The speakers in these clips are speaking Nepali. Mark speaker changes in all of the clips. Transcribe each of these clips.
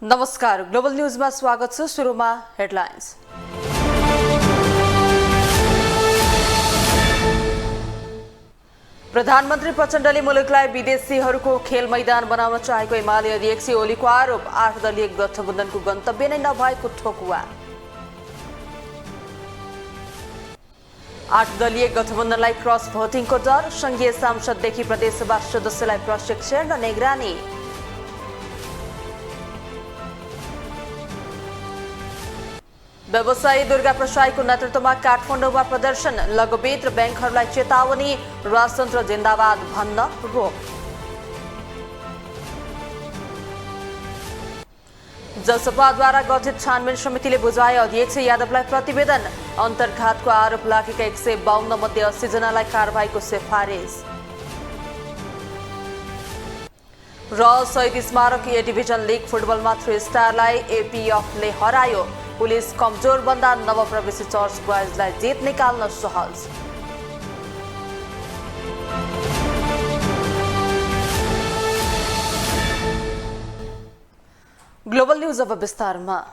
Speaker 1: नमस्कार, ग्लोबल न्यूजमा स्वागत छ। सुरुमा हेडलाइन्स। प्रधानमन्त्री प्रचण्डले मुलुकलाई विदेशीहरूको खेल मैदान बनाउन चाहेको एमाले अध्यक्ष ओलीको आरोप। 8 दलीय गठबन्धनको गन्तव्य नै नभएको ठोकुवा। 8 दलीय गठबन्धनलाई क्रस भोटिङको डर। संघीय सांसददेखि प्रदेशसभा सदस्यलाई प्रशिक्षण र निगरानी। व्यवसायी दुर्गा प्रसाईको नेतृत्वमा काठमाडौँमा प्रदर्शन। लघुवित्त र ब्याङ्कहरूलाई चेतावनी। राजतन्त्र जिन्दाबाद भन्न रोक। जसपाद्वारा गठित छानबिन समितिले बुझाए अध्यक्ष यादवलाई प्रतिवेदन। अन्तर्घातको आरोप लागेका 152 मध्ये 80 जनालाई कारबाहीको सिफारिस। र शहीद स्मारक ए डिभिजन लिग फुटबलमा 3 स्टारलाई एपीएफले हरायो। पुलिस कमजोर बन्दा नवप्रवेशी चर्च बॉयजलाई जित निकाल्न सहज। ग्लोबल न्यूज अब विस्तारमा।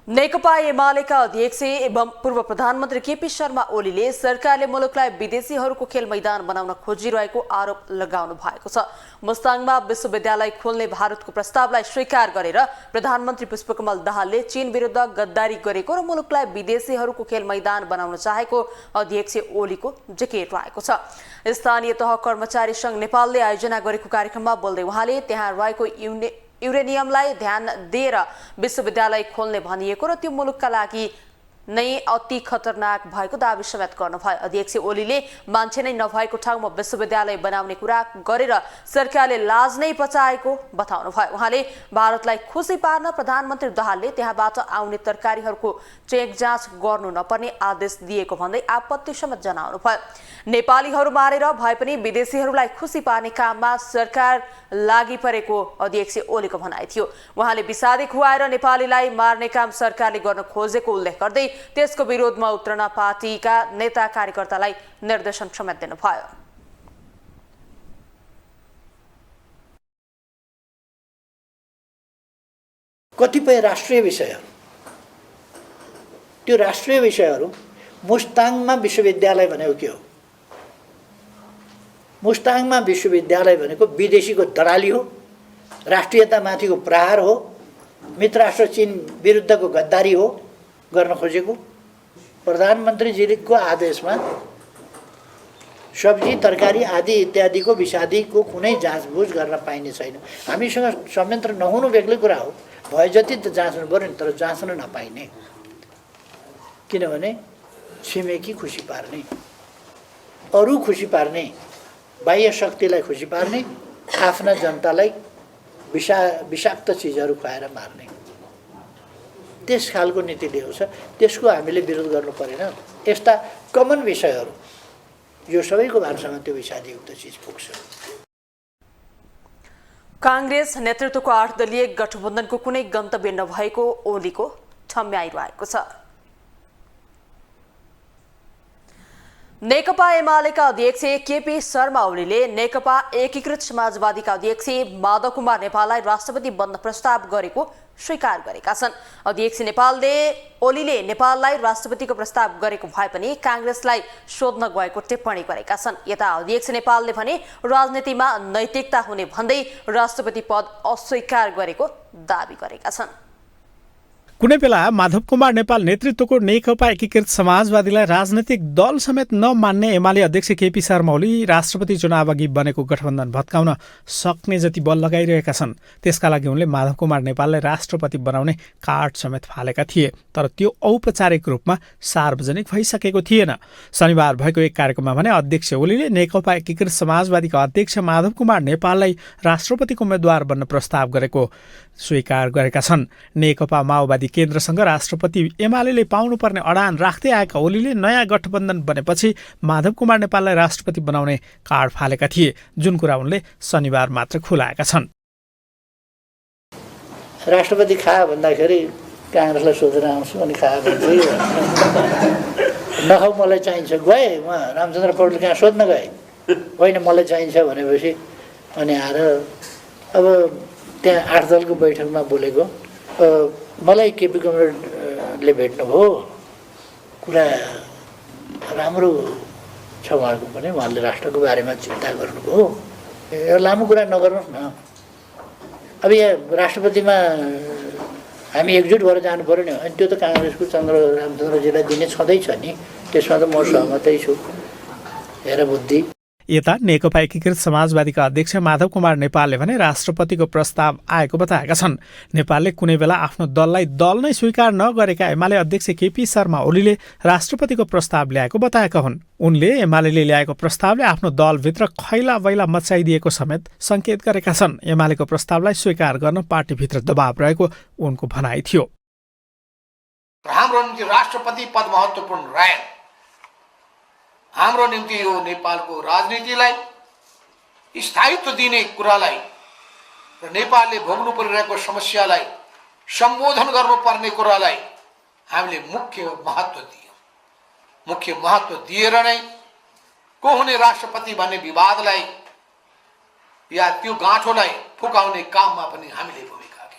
Speaker 1: नेकपा एमालेका अध्यक्ष एवं पूर्व प्रधानमन्त्री केपी शर्मा ओलीले सरकारले मुलुकलाई विदेशीहरूको खेल मैदान बनाउन खोजिरहेको आरोप लगाउनु भएको छ। मुस्ताङमा विश्वविद्यालय खोल्ने भारतको प्रस्तावलाई स्वीकार गरेर प्रधानमन्त्री पुष्पकमल दाहालले चीन विरुद्ध गद्दारी गरेको र मुलुकलाई विदेशीहरूको खेल मैदान बनाउन चाहेको अध्यक्ष ओलीको जिकिर रहेको छ। स्थानीय तह कर्मचारी संघ नेपालले आयोजना गरेको कार्यक्रममा बोल्दै उहाँले त्यहाँ रहेको युरेनियमलाई ध्यान दिएर विश्वविद्यालय खोल्ने भनिएको र त्यो मुलुकका लागि नै अति खतरनाक भएको दावी समेत गर्नुभयो। अध्यक्ष ओलीले मान्छे नै नभएको ठाउँमा विश्वविद्यालय बनाउने कुरा गरेर सरकारले लाज नै बचाएको बताउनु भयो। उहाँले भारतलाई खुसी पार्न प्रधानमन्त्री दाहालले त्यहाँबाट आउने तरकारीहरूको चेक जाँच गर्नु नपर्ने आदेश दिएको भन्दै आपत्ति समेत जनाउनु भयो। नेपालीहरू मारेर भए पनि विदेशीहरूलाई खुसी पार्ने काममा सरकार लागि परेको अध्यक्ष ओलीको भनाइ थियो। उहाँले विषादी खुवाएर नेपालीलाई मार्ने काम सरकारले गर्न खोजेको उल्लेख गर्दै त्यसको विरोधमा उत्रन पार्टीका नेता कार्यकर्तालाई निर्देशन समेत दिनुभयो।
Speaker 2: कतिपय राष्ट्रिय विषयहरू, त्यो राष्ट्रिय विषयहरू मुस्ताङमा विश्वविद्यालय भनेको के हो? मुस्ताङमा विश्वविद्यालय भनेको विदेशीको दलाली हो, राष्ट्रियतामाथिको प्रहार हो, मित्रराष्ट्र चीन विरुद्धको गद्दारी हो गर्न खोजेको। प्रधानमन्त्रीजीको आदेशमा सब्जी तरकारी आदि इत्यादिको विषादीको कुनै जाँचबुझ गर्न पाइने छैन। हामीसँग संयन्त्र नहुनु बेग्लै कुरा हो, भए जति त जाँच्नु पर्यो नि, तर जाँच्न नपाइने। किनभने छिमेकी खुसी पार्ने, अरू खुसी पार्ने, बाह्य शक्तिलाई खुसी पार्ने, आफ्ना जनतालाई विषाक्त चिजहरू खुवाएर मार्ने, त्यस खालको नीति ल्याउँछ। त्यसको हामीले विरोध गर्नु परेन। यस्ता कमन विषयहरू यो सबैको भाषामा त्यो विषादीयुक्त चिज पुग्छ।
Speaker 1: कांग्रेस नेतृत्वको 8 दलीय गठबन्धनको कुनै गन्तव्य नभएको ओलीको ठम्याइरहेको छ। नेकपा एमालेका अध्यक्ष केपी शर्मा ओलीले नेकपा एकीकृत समाजवादीका अध्यक्ष माधव कुमार नेपाललाई राष्ट्रपति बन्न प्रस्ताव गरेको स्वीकार गरेका छन्। अध्यक्ष ओलीले नेपाललाई राष्ट्रपतिको प्रस्ताव गरेको भए पनि कांग्रेसलाई सोध्न गएको टिप्पणी गरेका छन्। यता अध्यक्ष नेपालले भने राजनीतिमा नैतिकता हुने भन्दै राष्ट्रपति पद अस्वीकार गरेको दावी गरेका छन्।
Speaker 3: कुनै बेला माधव कुमार नेपाल नेतृत्वको नेकपा एकीकृत समाजवादीलाई राजनैतिक दल समेत नमान्ने एमाले अध्यक्ष केपी शर्मा ओली राष्ट्रपति चुनाव अघि बनेको गठबन्धन भत्काउन सक्ने जति बल लगाइरहेका छन्। त्यसका लागि उनले माधव कुमार नेपाललाई राष्ट्रपति बनाउने कार्ड समेत फालेका थिए, तर त्यो औपचारिक रूपमा सार्वजनिक भइसकेको थिएन। शनिबार भएको एक कार्यक्रममा भने अध्यक्ष ओलीले नेकपा एकीकृत समाजवादीका अध्यक्ष माधव कुमार नेपाललाई राष्ट्रपतिको उम्मेद्वार बन्न प्रस्ताव गरेको स्वीकार गरेका छन्। नेकपा माओवादी केन्द्रसँग राष्ट्रपति एमाले पाउनुपर्ने अडान राख्दै आएका ओलीले नयाँ गठबन्धन बनेपछि माधव कुमार नेपाललाई राष्ट्रपति बनाउने कार्ड फालेका थिए, जुन कुरा उनले शनिबार मात्र खुलाएका छन्।
Speaker 2: राष्ट्रपति खायो भन्दाखेरि काङ्ग्रेसलाई सोधेर आउँछु अनि खायो भने नखाउ मलाई चाहिन्छ गए म रामचन्द्र पौडेल कहाँ सोध्न गए, होइन मलाई चाहिन्छ भनेपछि अनि आएर अब त्यहाँ 8 दलको बैठकमा बोलेको मलाई केपी कमरेडले भेट्नुभयो, कुरा राम्रो छ उहाँको पनि, उहाँले राष्ट्रको बारेमा चिन्ता गर्नुभयो। यो लामो कुरा नगर्नुहोस् न। अब यहाँ राष्ट्रपतिमा हामी एकजुट भएर जानु पर्यो नि। अनि त्यो त काङ्ग्रेसको रामचन्द्रजीलाई दिने छँदैछ नि, त्यसमा त म सहमतै छु। हेर बुद्धि।
Speaker 3: यता नेकपा एकीकृत समाजवादीका अध्यक्ष माधव कुमार नेपालले भने राष्ट्रपतिको प्रस्ताव आएको बताएका छन्। नेपालले कुनै बेला आफ्नो दललाई दल नै स्वीकार नगरेका एमाले अध्यक्ष केपी शर्मा ओलीले राष्ट्रपतिको प्रस्ताव ल्याएको बताएका हुन्। उनले एमाले ल्याएको प्रस्तावले आफ्नो दलभित्र खैला बैला मचाइदिएको समेत संकेत गरेका छन्। एमालेको प्रस्तावलाई स्वीकार गर्न पार्टीभित्र दबाव रहेको उनको भनाइ थियो।
Speaker 4: हाम्रो निम्ति राष्ट्रपति पद महत्त्वपूर्ण रहेन। हाम्रो निम्ति यो नेपालको राजनीतिलाई स्थायित्व दिने कुरालाई र नेपालले भोग्नु परिरहेको समस्यालाई सम्बोधन गर्नुपर्ने कुरालाई हामीले मुख्य महत्त्व दिएर नै को हुने राष्ट्रपति भन्ने विवादलाई या त्यो गाँठोलाई फुकाउने काममा पनि हामीले भूमिका खेल्यौं।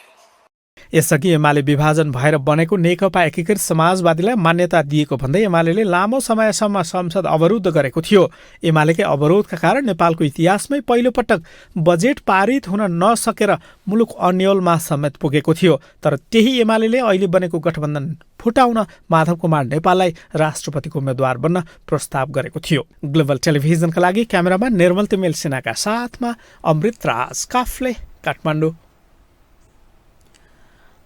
Speaker 3: यसअघि एमाले विभाजन भएर बनेको नेकपा एकीकृत समाजवादीलाई मान्यता दिएको भन्दै एमाले लामो समयसम्म संसद अवरुद्ध गरेको थियो। एमालेकै अवरोधका कारण नेपालको इतिहासमै पहिलोपटक बजेट पारित हुन नसकेर मुलुक अन्यलमा समेत पुगेको थियो। तर त्यही एमाले अहिले बनेको गठबन्धन फुटाउन माधव कुमार नेपाललाई राष्ट्रपतिको उम्मेद्वार बन्न प्रस्ताव गरेको थियो। ग्लोबल टेलिभिजनका लागि क्यामेरामा निर्मल तिमेल सिन्हाका साथमा अमृत राज काफले, काठमाडौँ।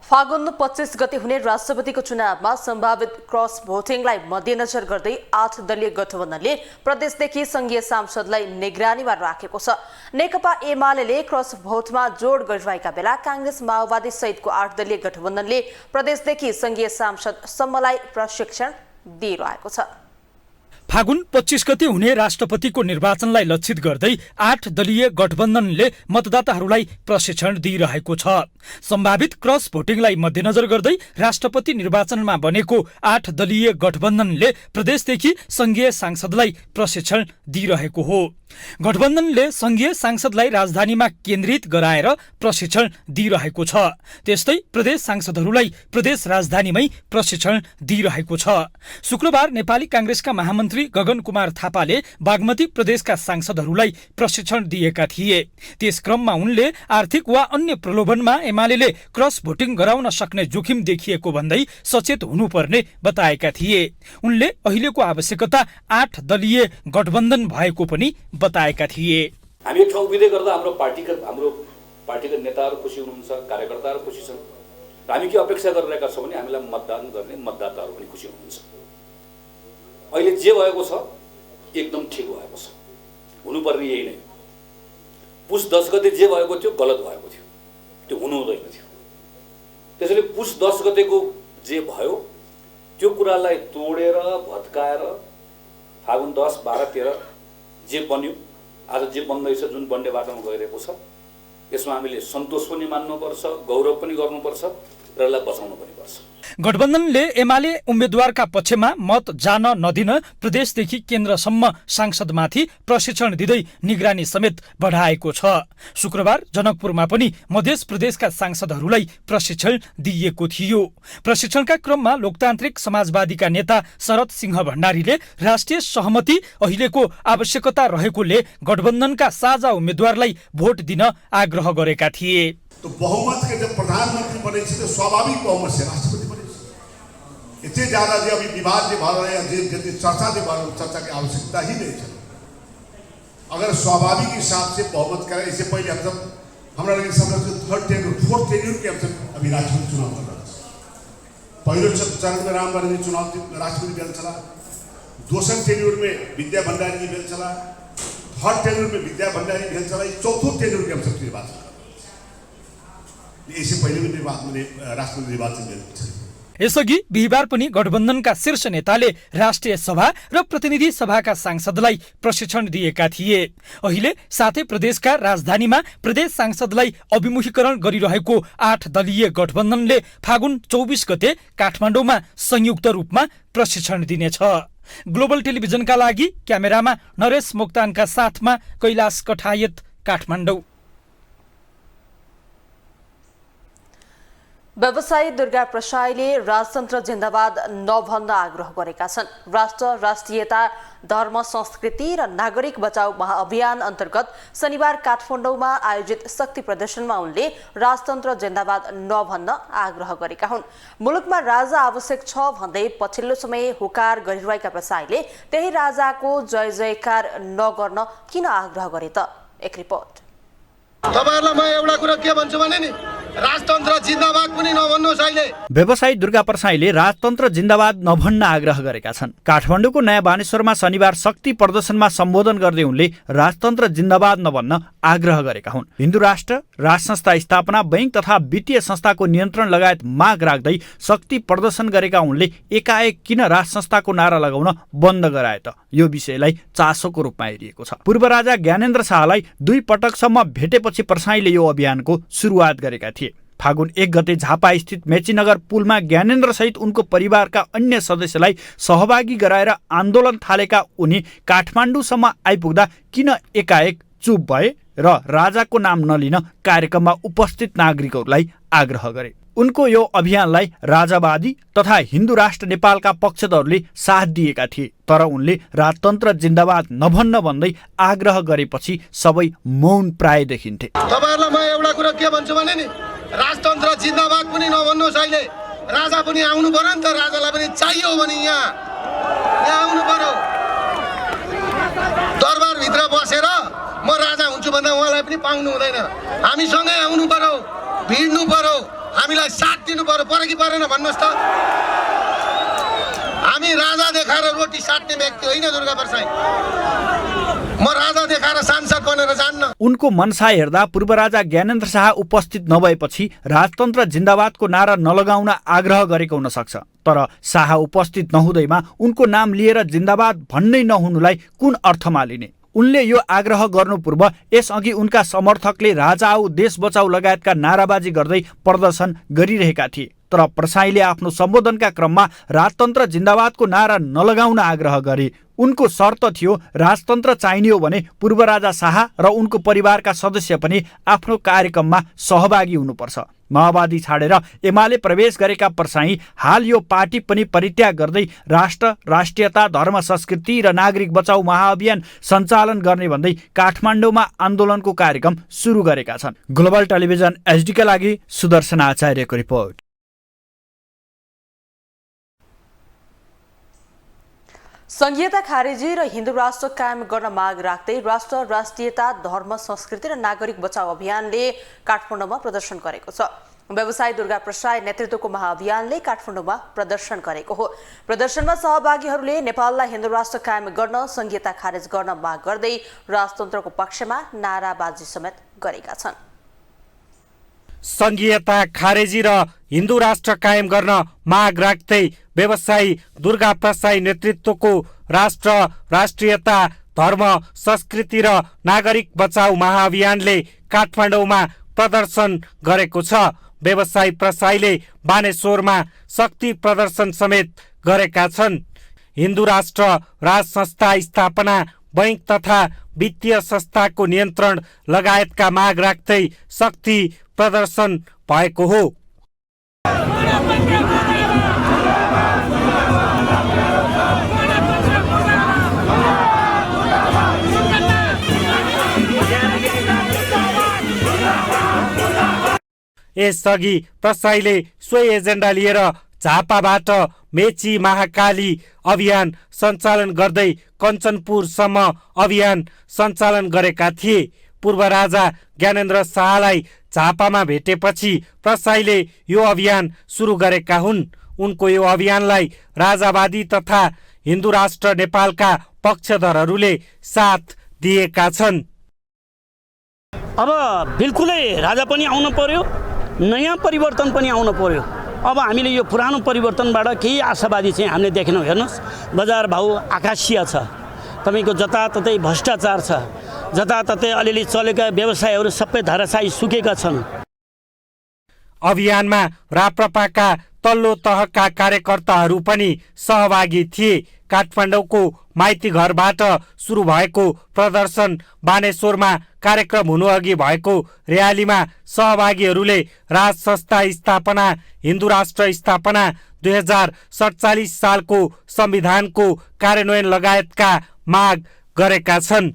Speaker 1: फागुन 25 गते हुने राष्ट्रपतिको चुनावमा सम्भावित क्रस भोटिङलाई मध्यनजर गर्दै 8 दलीय गठबन्धनले प्रदेशदेखि संघीय सांसदलाई निगरानीमा राखेको छ। नेकपा एमाले क्रस भोटमा जोड गरिरहेका बेला कांग्रेस माओवादी सहितको 8 दलीय गठबन्धनले प्रदेशदेखि संघीय सांसदसम्मलाई प्रशिक्षण दिइरहेको छ।
Speaker 5: फागुन 25 गते हुने राष्ट्रपतिको निर्वाचनलाई लक्षित गर्दै 8 दलीय गठबन्धनले मतदाताहरूलाई प्रशिक्षण दिइरहेको छ। सम्भावित क्रस भोटिङलाई मध्यनजर गर्दै राष्ट्रपति निर्वाचनमा बनेको 8 दलीय गठबन्धनले प्रदेशदेखि संघीय सांसदलाई प्रशिक्षण दिइरहेको हो। गठबन्धनले संघीय सांसदलाई राजधानीमा केन्द्रित गराएर प्रशिक्षण दिइरहेको छ। त्यस्तै प्रदेश सांसदहरूलाई प्रदेश राजधानीमै प्रशिक्षण दिइरहेको छ। शुक्रबार नेपाली कांग्रेसका महामन्त्री गगन कुमार थापाले बागमती प्रदेशका सांसदहरूलाई प्रशिक्षण दिएका थिए। त्यस क्रममा उनले आर्थिक वा अन्य प्रलोभनमा एमाले क्रस भोटिङ गराउन सक्ने जोखिम देखिएको भन्दै सचेत हुनुपर्ने बताएका थिए। उनले अहिलेको आवश्यकता 8 दलीय गठबन्धन भएको पनि बताएका थिए।
Speaker 6: हामी एक ठाउँ उभिँदै गर्दा हाम्रो पार्टीका नेताहरू खुसी हुनुहुन्छ, कार्यकर्ताहरू खुसी छन् र हामी के अपेक्षा गरिरहेका छौँ भने हामीलाई मतदान गर्ने मतदाताहरू पनि खुसी हुनुहुन्छ। अहिले जे भएको छ एकदम ठिक भएको छ, हुनुपर्ने यही नै। पुस 10 गते जे भएको थियो गलत भएको थियो, त्यो हुनु हुँदैन थियो। त्यसैले पुस 10 गतेको जे भयो त्यो कुरालाई तोडेर भत्काएर फागुन 10, 12, 13 जे बन्यो, आज जे बन्दैछ, जुन बन्ने बाटोमा गइरहेको छ, यसमा हामीले सन्तोष पनि मान्नुपर्छ, गौरव पनि गर्नुपर्छ र यसलाई बचाउनु पनि पर्छ।
Speaker 5: गठबन्धनले एमाले उम्मेद्वारका पक्षमा मत जान नदिन प्रदेशदेखि केन्द्रसम्म सांसदमाथि प्रशिक्षण दिँदै निगरानी समेत बढाएको छ। शुक्रबार जनकपुरमा पनि मध्य प्रदेशका सांसदहरूलाई प्रशिक्षण दिइएको थियो। प्रशिक्षणका क्रममा लोकतान्त्रिक समाजवादीका नेता शरद सिंह भण्डारीले राष्ट्रिय सहमति अहिलेको आवश्यकता रहेकोले गठबन्धनका साझा उम्मेद्वारलाई भोट दिन आग्रह गरेका थिए।
Speaker 7: तो बहुमत के जब प्रधानमंत्री बने तो स्वाभाविक बहुमत से राष्ट्रपति बने। इतने ज्यादा जो अभी विवाद जो भर रहे हैं, चर्चा जो भर, चर्चा की आवश्यकता ही नहीं है। अगर स्वाभाविक हिसाब से बहुमत करें, इससे पहले हम सब हमारा लगे सब 3rd टेन्यूर 4th टेन्यूर के हम सब अभी राष्ट्रपति चुनाव कर रहे हैं। पहले चरण में राम बने चुनाव राष्ट्रपति बेल चला, 2nd टेन्यूर में विद्या भंडारी जी बेल चला, 3rd टेन्यूर में विद्या भंडारी बेल चला, 4th टेन्यूर के हम सब निर्वाचन।
Speaker 5: यसअघि बिहिबार पनि गठबन्धनका शीर्ष नेताले राष्ट्रिय सभा र प्रतिनिधि सभाका सांसदलाई प्रशिक्षण दिएका थिए। अहिले साथै प्रदेशका राजधानीमा प्रदेश सांसदलाई अभिमुखीकरण गरिरहेको 8 दलीय गठबन्धनले फागुन 24 गते काठमाडौँमा संयुक्त रूपमा प्रशिक्षण दिनेछ। ग्लोबल टेलिभिजनका लागि क्यामेरामा नरेश मोक्तानका साथमा कैलाश कठायत, काठमाडौँ।
Speaker 1: व्यवसायी दुर्गा प्रसाईले राजतन्त्र जिन्दाबाद नभन्न आग्रह गरेका छन्। राष्ट्र, राष्ट्रियता, धर्म, संस्कृति र नागरिक बचाउ महाअभियान अन्तर्गत शनिबार काठमाडौँमा आयोजित शक्ति प्रदर्शनमा उनले राजतन्त्र जिन्दाबाद नभन्न आग्रह गरेका हुन्। मुलुकमा राजा आवश्यक छ भन्दै पछिल्लो समय हुकार गरिरहेका प्रसाईले त्यही राजाको जय जयकार नगर्न किन आग्रह गरे त? एक रिपोर्ट।
Speaker 8: तपाईहरुलाई म एउटा कुरा के भन्छु भने नि, राजतन्त्र जिन्दाबाद पनि नभन्नुहोस्। अहिले
Speaker 3: व्यवसायी दुर्गा प्रसाईले राजतन्त्र जिन्दाबाद नभन्न आग्रह गरेका छन्। काठमाडौँको नयाँ बानेश्वरमा शनिबार शक्ति प्रदर्शनमा सम्बोधन गर्दै उनले राजतन्त्र जिन्दाबाद नभन्न आग्रह गरेका हुन्। हिन्दू राष्ट्र, राज संस्था स्थापना, बैंक तथा वित्तीय संस्थाको नियन्त्रण लगायत माग राख्दै शक्ति प्रदर्शन गरेका उनले एकाएक किन राज संस्थाको नारा लगाउन बन्द गराए त? यो विषयलाई चासोको रूपमा हेरिएको छ। पूर्व राजा ज्ञानेन्द्र शाहलाई 2 पटकसम्म भेटेपछि प्रसाईले यो अभियानको सुरुवात गरेका थिए। फागुन 1 गते झापा स्थित मेचीनगर पुलमा ज्ञानेन्द्र सहित उनको परिवारका अन्य सदस्यलाई सहभागी गराएर आन्दोलन थालेका उनी काठमाडौँसम्म आइपुग्दा किन एकाएक चुप भए र राजाको नाम नलिन कार्यक्रममा उपस्थित नागरिकहरूलाई आग्रह गरे। उनको यो अभियानलाई राजावादी तथा हिन्दू राष्ट्र नेपालका पक्षधरले साथ दिएका थिए, तर उनले राजतन्त्र जिन्दाबाद नभन्न भन्दै आग्रह गरेपछि सबै मौन प्राय देखिन्थे।
Speaker 8: तपाईहरुलाई म एउटा कुरा के भन्छु भने नि, राजतन्त्र जिन्दाबाद पनि नभन्नुहोस्। अहिले राजा पनि आउनु पर्यो नि त, राजालाई पनि चाहियो भने यहाँ आउनु पर्यो। दरबार भित्र बसेर म राजा हुन्छु भन्दा उहाँलाई पनि पाउनु हुँदैन। हामीसँगै आउनु पर्यो, भिड्नु पर्यो, हामीलाई साथ दिनु पर्यो। पर्यो कि परेन भन्नुहोस् त? हामी राजा देखाएर रोटी साट्ने व्यक्ति होइन दुर्गा प्रसाई। म राजा देखाएर सांसद बनेर जान्न।
Speaker 3: उनको मनसा हेर्दा पूर्व राजा ज्ञानेन्द्र शाह उपस्थित नभएपछि राजतन्त्र जिन्दाबादको नारा नलगाउन आग्रह गरेको हुन सक्छ, तर शाह उपस्थित नहुँदैमा उनको नाम लिएर जिन्दाबाद भन्नै नहुनुलाई कुन अर्थमा लिने? उनले यो आग्रह गर्नु पूर्व यसअघि उनका समर्थकले राजा आऊ देश बचाऊ लगायतका नाराबाजी गर्दै प्रदर्शन गरिरहेका थिए, तर प्रसाईले आफ्नो सम्बोधनका क्रममा राजतन्त्र जिन्दाबादको नारा नलगाउन आग्रह गरे। उनको शर्त थियो राजतन्त्र चाहिने हो भने पूर्व राजा शाह र उनको परिवारका सदस्य पनि आफ्नो कार्यक्रममा सहभागी हुनुपर्छ। माओवादी छाडेर एमाले प्रवेश गरेका प्रसाई हाल यो पार्टी पनि परित्याग गर्दै राष्ट्र, राष्ट्रियता, धर्म, संस्कृति र नागरिक बचाउ महाअभियान सञ्चालन गर्ने भन्दै काठमाडौँमा आन्दोलनको कार्यक्रम सुरु गरेका छन्। ग्लोबल टेलिभिजन एचडीका लागि सुदर्शन आचार्यको रिपोर्ट।
Speaker 1: संघीयता खारेजी र हिन्दू राष्ट्र कायम गर्न माग राख्दै राष्ट्र, राष्ट्रियता, धर्म, संस्कृति र नागरिक बचाउ अभियानले काठमाडौँमा प्रदर्शन गरेको छ। व्यवसायी दुर्गा प्रसाई नेतृत्वको महाअभियानले काठमाडौँमा प्रदर्शन गरेको हो। प्रदर्शनमा सहभागीहरूले नेपाललाई हिन्दू राष्ट्र कायम गर्न, संघीयता खारेज गर्न माग गर्दै राजतन्त्रको पक्षमा नाराबाजी समेत गरेका छन्।
Speaker 9: संघीयता खारेजी र हिन्दू राष्ट्र कायम गर्न माग राख्दै व्यवसायी दुर्गा प्रसाई नेतृत्वको राष्ट्र, राष्ट्रियता, धर्म, संस्कृति र नागरिक बचाउ महाअभियानले काठमाडौँमा प्रदर्शन गरेको छ। व्यवसायी प्रसाईले बानेश्वरमा शक्ति प्रदर्शन समेत गरेका छन्। हिन्दू राष्ट्र, राज संस्था स्थापना, बैंक तथा वित्तीय संस्थाको नियन्त्रण लगायतका माग राख्दै शक्ति प्रदर्शन भएको हो। यसअघि प्रसाईले सोही एजेन्डा लिएर झापाबाट मेची महाकाली अभियान सञ्चालन गर्दै कञ्चनपुरसम्म अभियान सञ्चालन गरेका थिए। पूर्व राजा ज्ञानेन्द्र शाहलाई झापामा भेटेपछि प्रसाईले यो अभियान सुरु गरेका हुन्। उनको यो अभियानलाई राजावादी तथा हिन्दू राष्ट्र नेपालका पक्षधरहरूले साथ दिएका छन्।
Speaker 10: अब बिल्कुलै राजा पनि आउनु पर्यो, नयाँ परिवर्तन पनि आउनु पर्यो। अब हामीले यो पुरानो परिवर्तनबाट केही आशावादी चाहिँ हामीले देखेनौँ। हेर्नुहोस्, बजार भाउ आकाशीय छ, तपाईँको जताततै भ्रष्टाचार छ, जताततै अलिअलि चलेका व्यवसायहरू सबै धराशायी सुकेका छन्।
Speaker 9: अभियानमा राप्रपाका तल्लो तहका कार्यकर्ताहरू पनि सहभागी थिए। काठमाडौँको माइती घरबाट सुरु भएको प्रदर्शन बानेश्वरमा कार्यक्रम हुनुअघि भएको र्यालीमा सहभागीहरूले राज संस्था स्थापना, हिन्दू राष्ट्र स्थापना, 2047 सालको संविधानको कार्यान्वयन लगायतका माग गरेका छन्।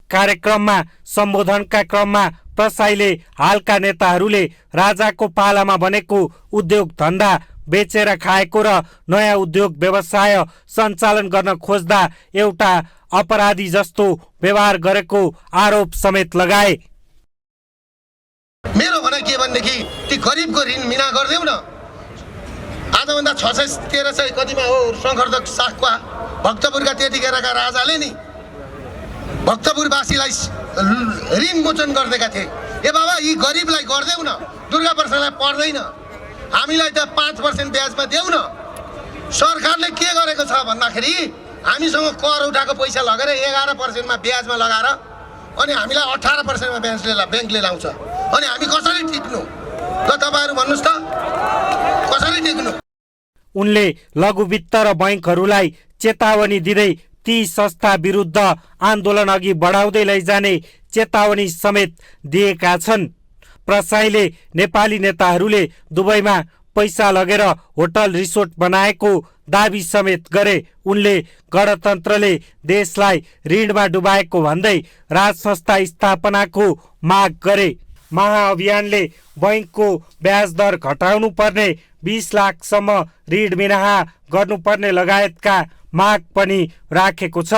Speaker 9: कार्यक्रममा सम्बोधनका क्रममा प्रसाईले हालका नेताहरूले राजाको पालामा बनेको उद्योग धन्दा बेचेर खाएको र नयाँ उद्योग व्यवसाय सञ्चालन गर्न खोज्दा एउटा अपराधी जस्तो व्यवहार गरेको आरोप समेत लगाए।
Speaker 8: मेरो भनाइ के भनेदेखि ती गरिबको ऋण मिना गरिदेऊ न। आजभन्दा 600-1300 कतिमा हो शङ्करदक साखवा भक्तपुरका त्यतिखेरका राजाले नि भक्तपुरवासीलाई ऋण मोचन गरिदिएका थिए। ए बाबा यी गरिबलाई गरिदेऊ न, दुर्गा प्रसादलाई पर्दैन, हामीलाई त 5% ब्याजमा देऊ न। सरकारले के गरेको छ भन्दाखेरि हामीसँग कर उठाएको पैसा लगेर 11%मा ब्याजमा लगाएर अनि हामीलाई 18%मा ब्याङ्कले लाउँछ। अनि हामी कसरी टिक्नु ल तपाईँहरू भन्नुहोस् त, कसरी टिक्नु?
Speaker 9: उनले लघु वित्त र बैङ्कहरूलाई चेतावनी दिँदै ती संस्था विरुद्ध आन्दोलन अघि बढाउँदै लैजाने चेतावनी समेत दिएका छन्। प्रसाईले नेपाली नेताहरूले दुबईमा पैसा लगेर होटल रिसोर्ट बनाएको दाबी समेत गरे। उनले गणतन्त्रले देशलाई ऋणमा डुबाएको भन्दै राज संस्था स्थापनाको माग गरे। महाअभियानले बैङ्कको ब्याज दर घटाउनु पर्ने, 20 लाखसम्म ऋण मिनाहा गर्नुपर्ने लगायतका माग पनि राखेको छ।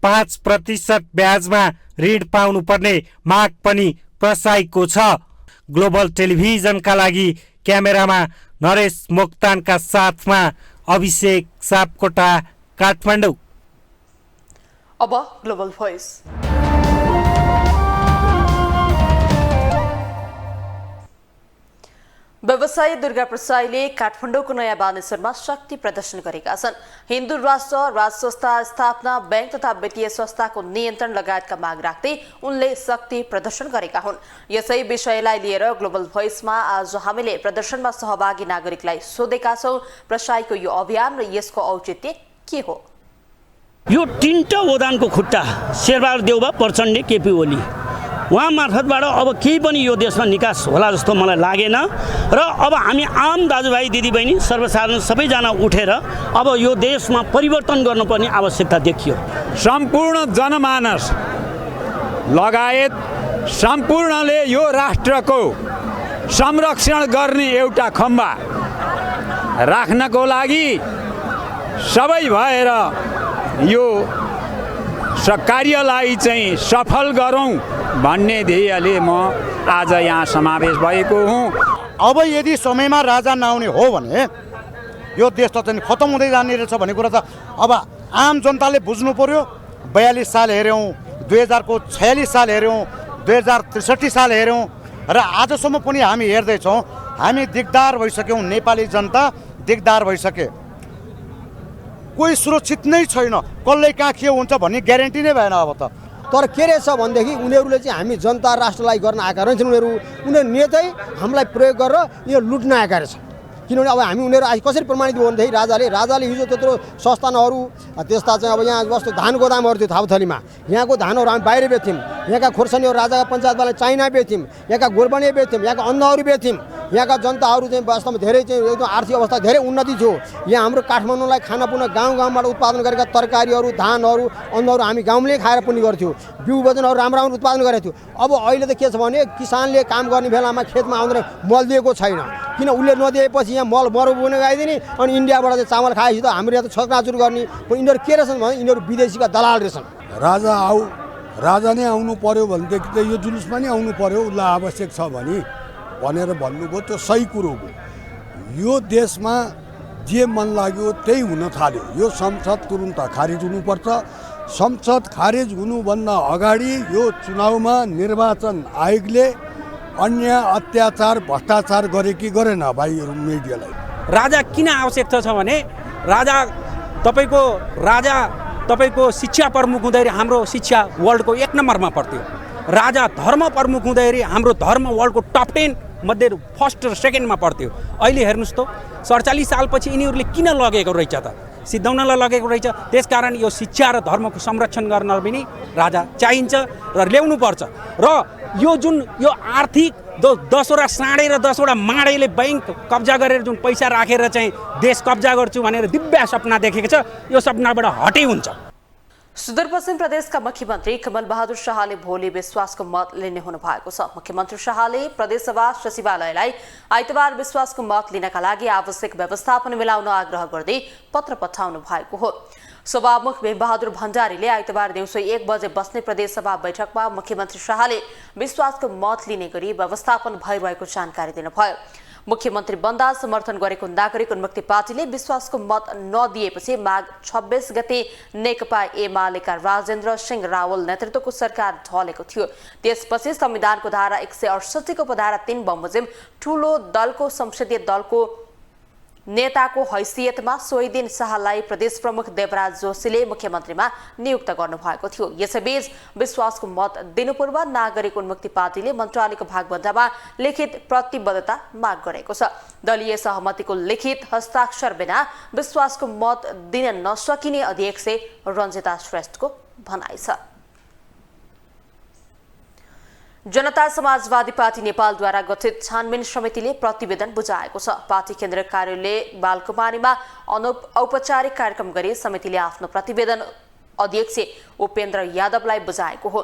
Speaker 9: 5% ब्याजमा ऋण पाउनुपर्ने माग पनि प्रसाईको छ। ग्लोबल टेलिभिजनका लागि क्यामेरामा नरेश मोक्तानका साथमा अभिषेक सापकोटा, काठमाडौँ।
Speaker 1: अब ग्लोबल भोइस। व्यवसायी दुर्गा प्रसाईले काठमाडौँको नयाँ बानेश्वरमा शक्ति प्रदर्शन गरेका छन्। हिन्दू राष्ट्र, राज संस्था स्थापना, बैंक तथा वित्तीय संस्थाको नियन्त्रण लगायतका माग राख्दै उनले शक्ति प्रदर्शन गरेका हुन्। यसै विषयलाई लिएर ग्लोबल भोइसमा आज हामीले प्रदर्शनमा सहभागी नागरिकलाई सोधेका छौं, प्रसाईको यो अभियान र यसको औचित्य के हो?
Speaker 10: यो 3टा ओदानको खुट्टा शेरबहादुर देउवा, प्रचण्ड, केपी ओली, उहाँ मार्फतबाट अब केही पनि यो देशमा निकास होला जस्तो मलाई लागेन। र अब हामी आम दाजुभाइ दिदीबहिनी सर्वसाधारण सबैजना उठेर अब यो देशमा परिवर्तन गर्नुपर्ने आवश्यकता देखियो।
Speaker 11: सम्पूर्ण जनमानस लगायत सम्पूर्णले यो राष्ट्रको संरक्षण गर्ने एउटा खम्बा राख्नको लागि सबै भएर यो कार्यलाई चाहिँ सफल गरौँ भन्ने ध्येयले म आज यहाँ समावेश भएको हुँ।
Speaker 12: अब यदि समयमा राजा नआउने हो भने यो देश त चाहिँ खतम हुँदै जाने रहेछ भन्ने कुरा त अब आम जनताले बुझ्नु पर्यो। 42 साल हेऱ्यौँ, 2046 साल हेऱ्यौँ, 2063 साल हेऱ्यौँ र आजसम्म पनि हामी हेर्दैछौँ। हामी दिगदार भइसक्यौँ, नेपाली जनता दिगदार भइसके। कोही सुरक्षित नै छैन, कसले कहाँ के हुन्छ भन्ने ग्यारेन्टी नै भएन अब त।
Speaker 13: तर के रहेछ भनेदेखि उनीहरूले चाहिँ हामी जनता राष्ट्रलाई गर्न आएका रहेछन्। उनीहरू नेतै हामीलाई प्रयोग गरेर यो लुट्न आएका रहेछ। किनभने अब हामी उनीहरू आज कसरी प्रमाणित भयो भनेदेखि राजाले हिजो त्यत्रो संस्थानहरू त्यस्ता चाहिँ अब यहाँ जस्तो धान गोदामहरू थियो थाउथलीमा, यहाँको धानहरू हामी बाहिर बेच्थ्यौँ, यहाँका खोर्सानीहरू राजाका पञ्चायतवाला चाइना बेच्थ्यौँ, यहाँका गोर्बने बेच्थ्यौँ, यहाँका अन्नहरू बेच्थ्यौँ, यहाँका जनताहरू चाहिँ वास्तवमा धेरै चाहिँ एकदम आर्थिक अवस्था धेरै उन्नति थियो। यहाँ हाम्रो काठमाडौँलाई खानापुना गाउँबाट उत्पादन गरेका तरकारीहरू, धानहरू, अन्नहरू हामी गाउँले खाएर पनि गर्थ्यौँ। बिउ बिजनहरू राम्रो राम्रो उत्पादन गरेको थियो। अब अहिले त के छ भने किसानले काम गर्ने बेलामा खेतमा आउँदैन, मल दिएको छैन। किन उसले नदिएपछि यहाँ मल मरुभूमि गइदिने अनि इन्डियाबाट चाहिँ चामल खाएपछि त हाम्रो यहाँ त छक्राचुर गर्ने। यिनीहरू के रहेछन् भने यिनीहरू विदेशीका दलाल रहेछन्।
Speaker 14: राजा नै आउनु पर्यो भनेदेखि त यो जुलुसमा नै आउनु पर्यो, उसलाई आवश्यक छ भनेर भन्नुभयो। त्यो सही कुरो हो। यो देशमा जे मन लाग्यो त्यही हुन थाल्यो। यो संसद तुरुन्त खारिज हुनुपर्छ। संसद खारिज हुनुभन्दा अगाडि यो चुनावमा निर्वाचन आयोगले अन्याय, अत्याचार, भ्रष्टाचार गरे कि गरेन भाइहरू मिडियालाई?
Speaker 15: राजा किन आवश्यक छ भने राजा
Speaker 11: तपाईँको राजा तपाईँको शिक्षा प्रमुख हुँदाखेरि हाम्रो शिक्षा वर्ल्डको 1 नम्बरमा पर्थ्यो। राजा धर्म प्रमुख हुँदाखेरि हाम्रो धर्म वर्ल्डको टप 10 मध्ये फर्स्ट र सेकेन्डमा पर्थ्यो। अहिले हेर्नुहोस् त 47 सालपछि यिनीहरूले किन लगेको रहेछ त? सिद्धाउनलाई लगेको रहेछ। त्यसकारण यो शिक्षा र धर्मको संरक्षण गर्न पनि राजा चाहिन्छ र ल्याउनुपर्छ। र यो जुन यो आर्थिक 10वटा साँडे र 10वटा माडेले बैंक कब्जा गरेर जुन पैसा राखेर चाहिँ देश कब्जा गर्छु भनेर दिव्य सपना देखेको छ, यो सपनाबाट हटै हुन्छ।
Speaker 1: सुदूरपश्चिम प्रदेशका मुख्यमन्त्री कमल बहादुर शाहले भोलि विश्वासको मत लिने हुनु भएको छ। मुख्यमन्त्री शाहले प्रदेशसभा सचिवालयलाई आइतबार विश्वासको मत लिनका लागि आवश्यक व्यवस्थापन मिलाउन आग्रह गर्दै पत्र पठाउनु भएको हो। सभामुख भीमबहादुर भण्डारीले आइतबार दिउँसो 1 बजे बस्ने प्रदेशसभा बैठकमा मुख्यमन्त्री शाहले विश्वासको मत लिने गरी व्यवस्थापन भइरहेको जानकारी दिनुभयो। मुख्यमन्त्री बन्दा समर्थन गरेको नागरिक उन्मुक्ति पार्टीले विश्वासको मत नदिएपछि माघ 26 गते नेकपा एमालेका राजेन्द्र सिंह रावल नेतृत्वको सरकार ढलेको थियो। त्यसपछि संविधानको धारा 168 को उपधारा 3 बमोजिम ठूलो दलको संसदीय दलको नेताको हैसियतमा सोही दिन शाहलाई प्रदेश प्रमुख देवराज जोशीले मुख्यमन्त्रीमा नियुक्त गर्नुभएको थियो। यसैबीच विश्वासको मत दिनु पूर्व नागरिक उन्मुक्ति पार्टीले मन्त्रालयको भागबन्दामा लिखित प्रतिबद्धता माग गरेको छ। दलीय सहमतिको लिखित हस्ताक्षर बिना विश्वासको मत दिन नसकिने अध्यक्ष रञ्जिता श्रेष्ठको भनाइ छ। जनता समाजवादी पार्टी नेपालद्वारा गठित छानबिन समितिले प्रतिवेदन बुझाएको छ। पार्टी केन्द्रीय कार्यालय बालकुमारीमा औपचारिक कार्यक्रम गरी समितिले आफ्नो प्रतिवेदन अध्यक्ष उपेन्द्र यादवलाई बुझाएको हो।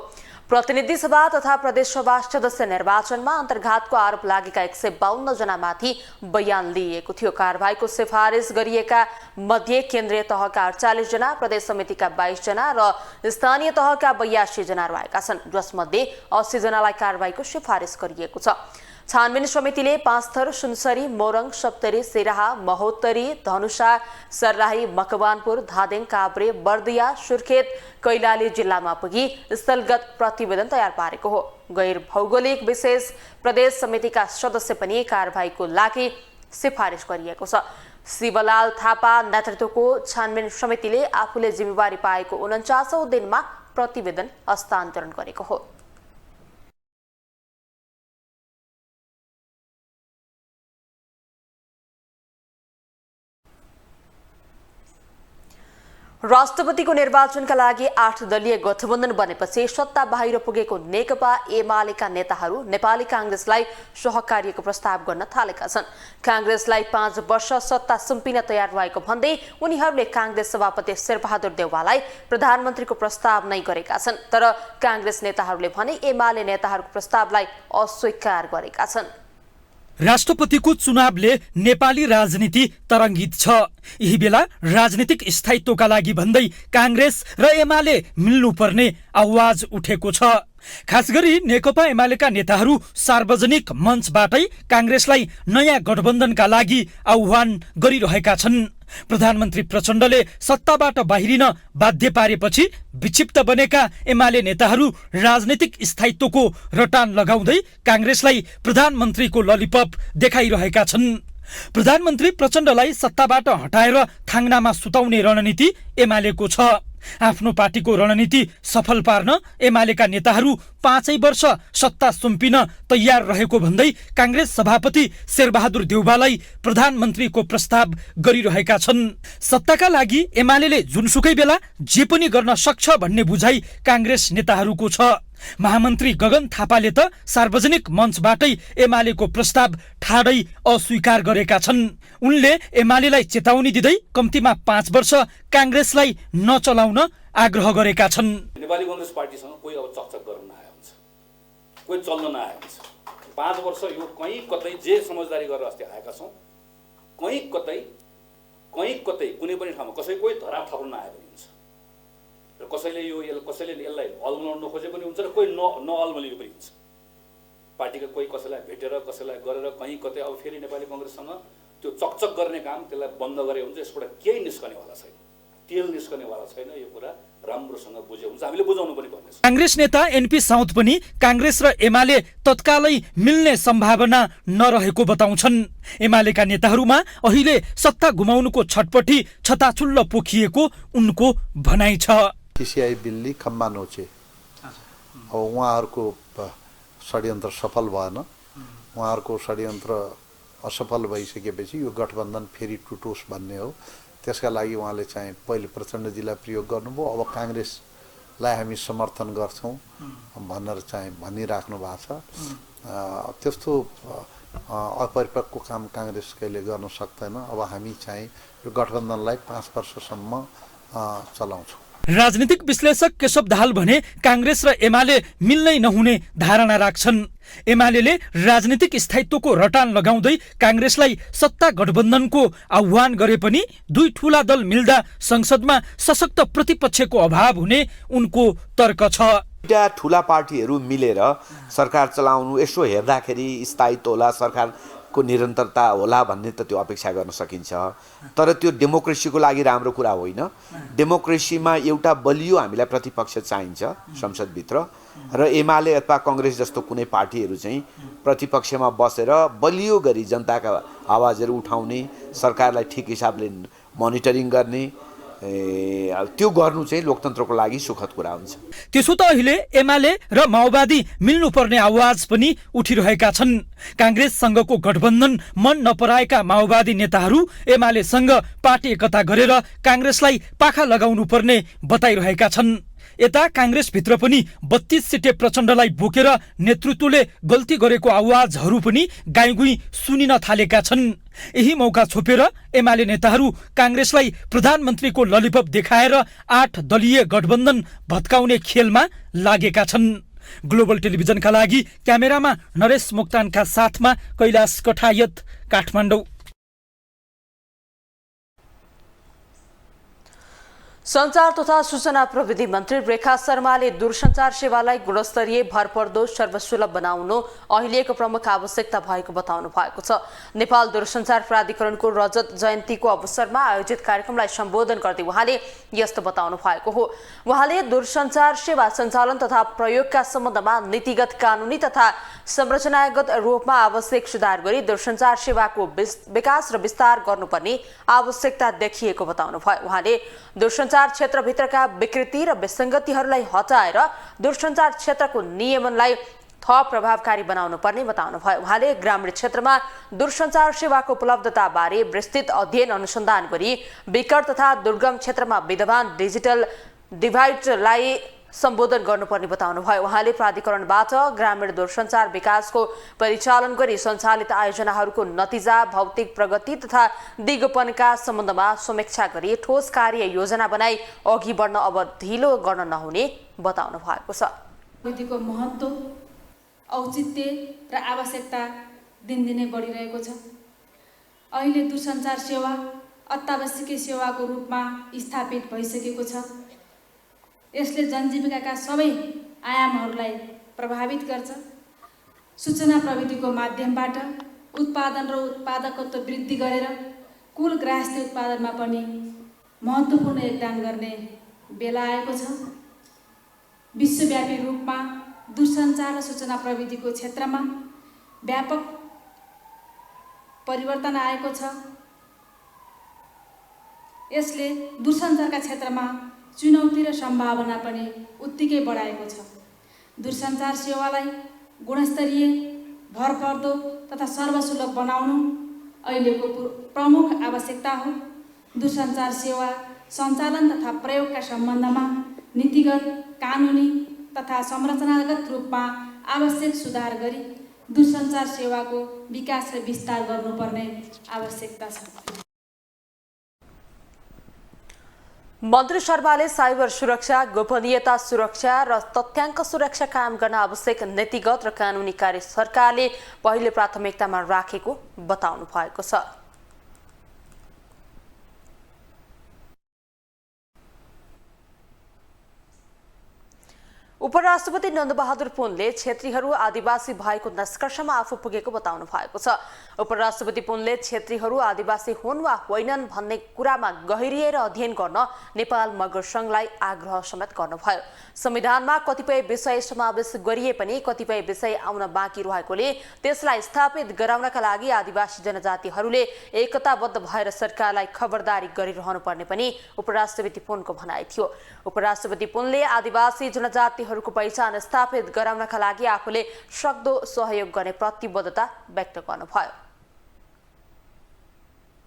Speaker 1: प्रतिनिधि सभा तथा प्रदेश सभा सदस्य निर्वाचनमा अन्तर्घातको आरोप लागेका 152 जनामाथि बयान लिइएको थियो। कारबाहीको सिफारिस गरिएका मध्ये केन्द्रीय तहका 48 जना, प्रदेश समितिका 22 जना र स्थानीय तहका 82 जना रहेका छन्, जसमध्ये 80 जनालाई कारबाहीको सिफारिस गरिएको छ। छानबिन समितिले 5 थर सुनसरी, मोरङ, सप्तरी, सिराहा, महोत्तरी, धनुषा, सर्लाही, मकवानपुर, धादिङ, काभ्रे, बर्दिया, सुर्खेत, कैलाली जिल्लामा पुगी स्थलगत प्रतिवेदन तयार पारेको हो। गैर भौगोलिक विशेष प्रदेश समितिका सदस्य पनि कारबाहीको लागि सिफारिस गरिएको छ। शिवलाल थापा नेतृत्वको छानबिन समितिले आफूले जिम्मेवारी पाएको 49औं दिनमा प्रतिवेदन हस्तान्तरण गरेको हो। राष्ट्रपतिको निर्वाचनका लागि 8 दलीय गठबन्धन बनेपछि सत्ता बाहिर पुगेको नेकपा एमालेका नेताहरू नेपाली कांग्रेसलाई सहकार्यको प्रस्ताव गर्न थालेका छन्। कांग्रेसलाई 5 वर्ष सत्ता सुम्पिन तयार रहेको भन्दै उनीहरूले कांग्रेस सभापति शेरबहादुर देउवालाई प्रधानमन्त्रीको प्रस्ताव नै गरेका छन्। तर कांग्रेस नेताहरूले भने एमाले नेताहरूको प्रस्तावलाई अस्वीकार गरेका छन्।
Speaker 5: राष्ट्रपतिको चुनावले नेपाली राजनीति तरङ्गित छ। यही बेला राजनीतिक स्थायित्वका लागि भन्दै कांग्रेस र एमाले मिल्नुपर्ने आवाज उठेको छ। खास गरी नेकपा एमालेका नेताहरू सार्वजनिक मञ्चबाटै कांग्रेसलाई नयाँ गठबन्धनका लागि आह्वान गरिरहेका छन्। प्रधानमन्त्री प्रचण्डले सत्ताबाट बाहिरिन बाध्य पारेपछि विक्षिप्त बनेका एमाले नेताहरू राजनीतिक स्थायित्वको रटान लगाउँदै कांग्रेसलाई प्रधानमन्त्रीको ललिपप देखाइरहेका छन्। प्रधानमन्त्री प्रचण्डलाई सत्ताबाट हटाएर थाङ्नामा सुताउने रणनीति एमालेको छ। आफ्नो पार्टीको रणनीति सफल पार्न एमालेका नेताहरू 5 वर्ष सत्ता सुम्पिन तयार रहेको भन्दै कांग्रेस सभापति शेरबहादुर देउवालाई प्रधानमन्त्रीको प्रस्ताव गरिरहेका छन्। सत्ताका लागि एमालेले जुनसुकै बेला जे पनि गर्न सक्छ भन्ने बुझाइ कांग्रेस नेताहरूको छ। महामन्त्री गगन थापाले त सार्वजनिक मञ्चबाटै एमालेको प्रस्ताव ठाडै अस्वीकार गरेका छन्। उनले एमालेलाई चेतावनी दिँदै कम्तीमा 5 वर्ष कांग्रेसलाई नचलाउन आग्रह गरेका छन्।
Speaker 6: नेपाली कांग्रेस पार्टीसँग कोही अब चकचक गर्न नआए हुन्छ, कोही चल्न नआए हुन्छ। 5 वर्ष यो कहीँ कतै जे समझदारी गरेर अस्ति आएका छौँ, कहीँ कतै कुनै पनि ठाउँमा कसै कोही धराप थप्न नआए पनि हुन्छ र कसैले यसलाई अल्मलाउन खोजे पनि हुन्छ र कोही नअल्मलिएको पनि हुन्छ। पार्टीका कोही कसैलाई भेटेर कसैलाई गरेर कहीँ कतै अब फेरि नेपाली कांग्रेससँग त्यो चकचक गर्ने काम त्यसलाई बन्द गरे हुन्छ, यसबाट केही निस्कनेवाला छैन। तेल निस्कनेवाला छैन, यो कुरा राम्रोसँग बुझ्यो हुन्छ, हामीले बुझाउनु पनि पर्नेछ।
Speaker 5: काङ्ग्रेस नेता एनपी साउद पनि काङ्ग्रेस र एमाले तत्कालै मिल्ने सम्भावना नरहेको बताउँछन्। एमालेका नेताहरूमा अहिले सत्ता गुमाउनुको छटपटी छताछुल्ल पोखिएको उनको भनाइ छ।
Speaker 15: सिसिआई बिल्ली खम्बा नोचे, अब उहाँहरूको षड्यन्त्र सफल भएन। उहाँहरूको षड्यन्त्र असफल भइसकेपछि यो गठबन्धन फेरि टुटोस् भन्ने हो। त्यसका लागि उहाँले चाहिँ पहिले प्रचण्डजीलाई प्रयोग गर्नुभयो, अब काङ्ग्रेसलाई हामी समर्थन गर्छौँ भनेर चाहिँ भनिराख्नु भएको छ। त्यस्तो अपरिपक्व काम काङ्ग्रेस कहिले गर्न सक्दैन। अब हामी चाहिँ यो गठबन्धनलाई 5 वर्षसम्म चलाउँछौँ।
Speaker 5: राजनीतिक विश्लेषक केशव दाहाल भने काङ्ग्रेस र एमाले मिल्नै नहुने धारणा राख्छन्। एमाले राजनीतिक स्थायित्वको रटान लगाउँदै काङ्ग्रेसलाई सत्ता गठबन्धनको आह्वान गरे पनि दुई ठूला दल मिल्दा संसदमा सशक्त प्रतिपक्षको अभाव हुने उनको तर्क छ।
Speaker 16: दुईटा ठूला पार्टीहरू मिलेर सरकार चलाउनु, यसो हेर्दाखेरि स्थायित्व होला, सरकारको निरन्तरता होला भन्ने त त्यो अपेक्षा गर्न सकिन्छ। तर त्यो डेमोक्रेसीको लागि राम्रो कुरा होइन। डेमोक्रेसीमा एउटा बलियो हामीलाई प्रतिपक्ष चाहिन्छ संसदभित्र, र एमाले अथवा काङ्ग्रेस जस्तो कुनै पार्टीहरू चाहिँ प्रतिपक्षमा बसेर बलियो गरी जनताका आवाजहरू उठाउने, सरकारलाई ठिक हिसाबले मोनिटरिङ गर्ने, त्यो गर्नु चाहिँ लोकतन्त्रको लागि सुखद कुरा हुन्छ।
Speaker 5: त्यसो त अहिले एमाले र माओवादी मिल्नुपर्ने आवाज पनि उठिरहेका छन्। काङ्ग्रेससँगको गठबन्धन मन नपराएका माओवादी नेताहरू एमालेसँग पार्टी एकता गरेर काङ्ग्रेसलाई पाखा लगाउनु पर्ने बताइरहेका छन्। यता काङ्ग्रेसभित्र पनि 32 सिटे प्रचण्डलाई बोकेर नेतृत्वले गल्ती गरेको आवाजहरू पनि गाईगुई सुनिन थालेका छन्। यही मौका छोपेर एमाले नेताहरू काङ्ग्रेसलाई प्रधानमन्त्रीको ललिपप देखाएर 8 दलीय गठबन्धन भत्काउने खेलमा लागेका छन्। ग्लोबल टेलिभिजनका लागि क्यामेरामा नरेश मोक्तानका साथमा कैलाश कठायत, काठमाडौँ।
Speaker 1: सञ्चार तथा सूचना प्रविधि मन्त्री रेखा शर्माले दूरसञ्चार सेवालाई गुणस्तरीय, भरपर्दो, सर्वसुलभ बनाउनु अहिलेको प्रमुख आवश्यकता भएको बताउनु भएको छ। नेपाल दूरसञ्चार प्राधिकरणको रजत जयन्तीको अवसरमा आयोजित कार्यक्रमलाई सम्बोधन गर्दै उहाँले यस्तो बताउनु भएको हो। उहाँले दूरसञ्चार सेवा सञ्चालन तथा प्रयोगका सम्बन्धमा नीतिगत, कानुनी तथा संरचनागत रूपमा आवश्यक सुधार गरी दूरसञ्चार सेवाको विकास र विस्तार गर्नुपर्ने आवश्यकता देखिएको बताउनु भयो। उहाँले दूरसञ्चार क्षेत्रभित्रका विकृति र विसङ्गतिहरूलाई हटाएर दूरसञ्चार क्षेत्रको नियमनलाई थप प्रभावकारी बनाउनु पर्ने बताउनु भयो। उहाँले ग्रामीण क्षेत्रमा दूरसञ्चार सेवाको उपलब्धताबारे विस्तृत अध्ययन अनुसन्धान गरी विकट तथा दुर्गम क्षेत्रमा विद्यमान डिजिटल डिभाइडलाई सम्बोधन गर्नुपर्ने बताउनु भयो। उहाँले प्राधिकरणबाट ग्रामीण दूरसञ्चार विकासको परिचालन गरी सञ्चालित आयोजनाहरूको नतिजा, भौतिक प्रगति तथा दिगोपनका सम्बन्धमा समीक्षा गरी ठोस कार्य योजना बनाई अघि बढ्न अब ढिलो गर्न नहुने बताउनु भएको छ।
Speaker 17: विधिको महत्त्व, औचित्य र आवश्यकता दिनदिनै बढिरहेको छ। अहिले दूरसञ्चार सेवा अत्यावश्यकीय सेवाको रूपमा स्थापित भइसकेको छ। यसले जनजीविकाका सबै आयामहरूलाई प्रभावित गर्छ। सूचना प्रविधिको माध्यमबाट उत्पादन र उत्पादकत्व वृद्धि गरेर कुल ग्राहस्थ्य उत्पादनमा पनि महत्त्वपूर्ण योगदान गर्ने बेला आएको छ। विश्वव्यापी रूपमा दूरसञ्चार र सूचना प्रविधिको क्षेत्रमा व्यापक परिवर्तन आएको छ। यसले दूरसञ्चारका क्षेत्रमा चुनौती र सम्भावना पनि उत्तिकै बढाएको छ। दूरसञ्चार सेवालाई गुणस्तरीय, भरपर्दो तथा सर्वसुलभ बनाउनु अहिलेको प्रमुख आवश्यकता हो। दूरसञ्चार सेवा सञ्चालन तथा प्रयोगका सम्बन्धमा नीतिगत, कानुनी तथा संरचनागत रूपमा आवश्यक सुधार गरी दूरसञ्चार सेवाको विकास र विस्तार गर्नुपर्ने आवश्यकता छ।
Speaker 1: मन्त्री शर्माले साइबर सुरक्षा, गोपनीयता सुरक्षा र तथ्याङ्क सुरक्षा कायम गर्न आवश्यक नीतिगत र कानुनी कार्य सरकारले पहिले प्राथमिकतामा राखेको बताउनु भएको छ। उपराष्ट्रपति नन्दबहादुर पुनले क्षेत्रीहरू आदिवासी भएको निष्कर्षमा आफू पुगेको बताउनु भएको छ। उपराष्ट्रपति पुनले क्षेत्रीहरू आदिवासी हुन् वा होइनन् भन्ने कुरामा गहिरिएर अध्ययन गर्न नेपाल मगर संघलाई आग्रह समेत गर्नुभयो। संविधानमा कतिपय विषय समावेश गरिए पनि कतिपय विषय आउन बाँकी रहेकोले त्यसलाई स्थापित गराउनका लागि आदिवासी जनजातिहरूले एकताबद्ध भएर सरकारलाई खबरदारी गरिरहनु पर्ने पनि उपराष्ट्रपति पुनको भनाइ थियो। उपराष्ट्रपति पुनले आदिवासी जनजातिहरूको पहिचान स्थापित गराउनका लागि आफूले सक्दो सहयोग गर्ने प्रतिबद्धता व्यक्त गर्नुभयो।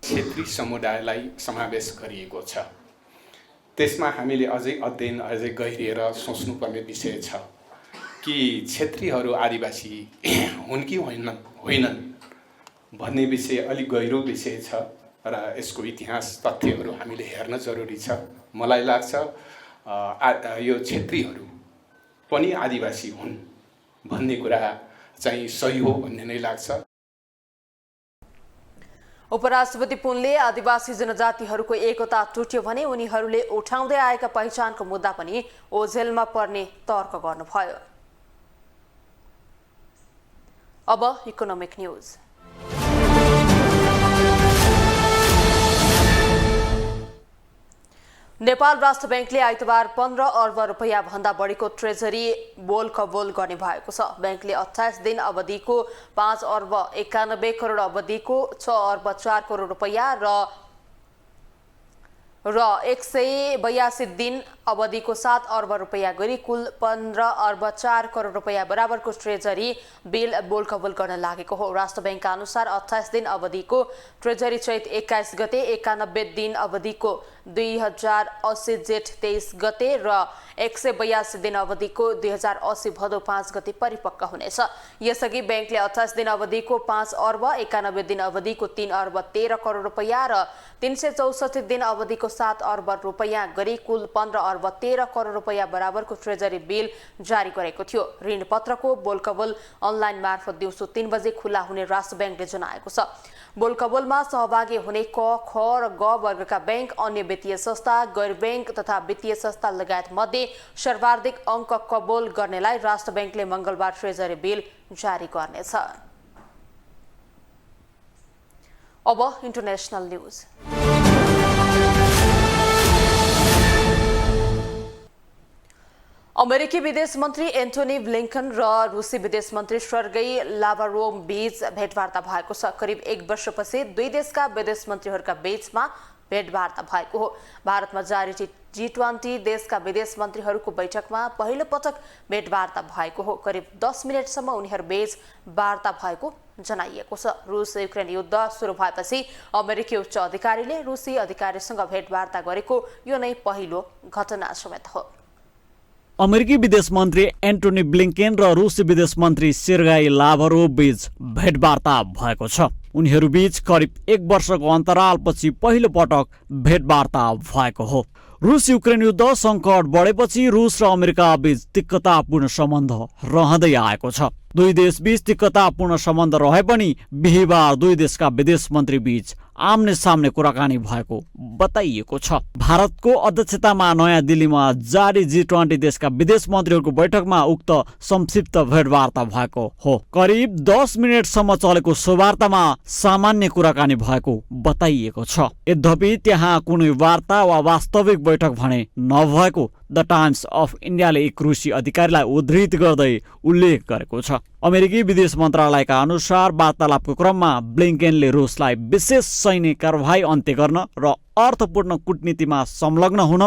Speaker 18: क्षेत्रीय समुदायलाई समावेश गरिएको छ। त्यसमा हामीले अझै अध्ययन अझै गहिरिएर सोच्नुपर्ने विषय छ कि क्षेत्रीहरू आदिवासी हुन् कि होइनन् भन्ने विषय अलिक गहिरो विषय छ र यसको इतिहास तथ्यहरू हामीले हेर्न जरुरी छ। मलाई लाग्छ यो क्षेत्रीहरू पनि आदिवासी हुन् भन्ने कुरा चाहिँ सही हो भन्ने नै लाग्छ।
Speaker 1: उपराष्ट्रपति पुनले आदिवासी जनजातिहरूको एकता टुट्यो भने उनीहरूले उठाउँदै आएका पहिचानको मुद्दा पनि ओझेलमा पर्ने तर्क गर्नुभयो। अब इकोनोमिक न्यूज। नेपाल राष्ट्र बैंकले आइतबार 15 अर्ब रुपैयाँ भन्दा बढीको ट्रेजरी बोल कबोल गर्ने भएको छ। बैंकले 28 दिन अवधिको 5 अर्ब 91 करोड अवधिको 6 अर्ब 4 करोड रुपैयाँ र 182 दिन अवधिको 7 अर्ब रुपैयाँ गरी कुल 15 अर्ब 4 करोड रुपैयाँ बराबरको ट्रेजरी बिल बोल कबोल गर्न लागेको हो। राष्ट्र बैंकका अनुसार 28 दिन अवधिको ट्रेजरी चैत 21 गते, 91 दिन अवधिको 2080 जेठ 23 गते र 182 दिन अवधिको 2080 भदौ 5 गते परिपक्व हुनेछ। यसअघि बैंकले 28 दिन अवधिको 5 अर्ब 91 दिन अवधिको 3 अर्ब 13 करोड रुपैयाँ र 364 दिन अवधिको 7 अर्ब रुपैयाँ गरी कुल 15 अर्ब 13 करोड रुपैयाँ बराबरको ट्रेजरी बिल जारी गरेको थियो। ऋण पत्रको बोलकबोल अनलाइन मार्फत दिउँसो 3 बजे खुला हुने राष्ट्र बैंकले जनाएको छ। बोलकबोलमा सहभागी हुने क, ख र ग वर्गका बैंक, अन्य वित्तीय संस्था, गैर बैंक तथा वित्तीय संस्था लगायत मध्ये सर्वाधिक अङ्क कबोल गर्नेलाई राष्ट्र बैंकले मंगलबार ट्रेजरी बिल जारी गर्नेछ। अब इन्टरनेशनल न्यूज। अमेरिकी विदेश मन्त्री एन्टोनी ब्लिंकन र रुसी विदेश मन्त्री सर्गेई लाभारोभ बीच भेटवार्ता भएको छ। करिब 1 वर्षपछि दुई देशका विदेश मन्त्रीहरूका बीचमा भेटवार्ता भएको हो। भारतमा जारी G20 देशका विदेश मन्त्रीहरूको बैठकमा पहिलो पटक भेटवार्ता भएको हो। करिब 10 मिनटसम्म उनीहरू बीच वार्ता भएको जनाइएको छ। रुस युक्रेन युद्ध सुरु भएपछि अमेरिकी उच्च अधिकारीले रुसी अधिकारीसँग भेटवार्ता गरेको यो नै पहिलो घटना समेत हो।
Speaker 19: अमेरिकी विदेश मन्त्री एन्टोनी ब्लिंकेन र रुसी विदेश मन्त्री सेर्गेई लाभरोभ बीच भेटवार्ता भएको छ। उनीहरू बीच करिब 1 वर्षको अन्तरालपछि पहिलो पटक भेटवार्ता भएको हो। रुस युक्रेन युद्ध सङ्कट बढेपछि रुस र अमेरिका बीच तिक्ततापूर्ण सम्बन्ध रहँदै आएको छ। दुई देश बीच तिक्ततापूर्ण सम्बन्ध रहे पनि बिहिबार दुई देशका विदेश मन्त्री बीच आम्ने सामने कुराकानी भएको बताइएको छ। भारतको अध्यक्षतामा नयाँ दिल्लीमा जारी G20 देशका विदेश मन्त्रीहरूको बैठकमा उक्त संक्षिप्त भेटवार्ता भएको हो। करिब 10 मिनटसम्म चलेको सो वार्तामा सामान्य कुराकानी भएको बताइएको छ। यद्यपि त्यहाँ कुनै वार्ता वा वास्तविक बैठक भने नभएको द टाइम्स अफ इन्डियाले एक रुसी अधिकारीलाई उद्धृत गर्दै उल्लेख गरेको छ। अमेरिकी विदेश मन्त्रालयका अनुसार वार्तालापको क्रममा ब्लिंकेनले रुसलाई विशेष सैन्य कारबाही अन्त्य गर्न र अर्थपूर्ण कूटनीतिमा संलग्न हुन,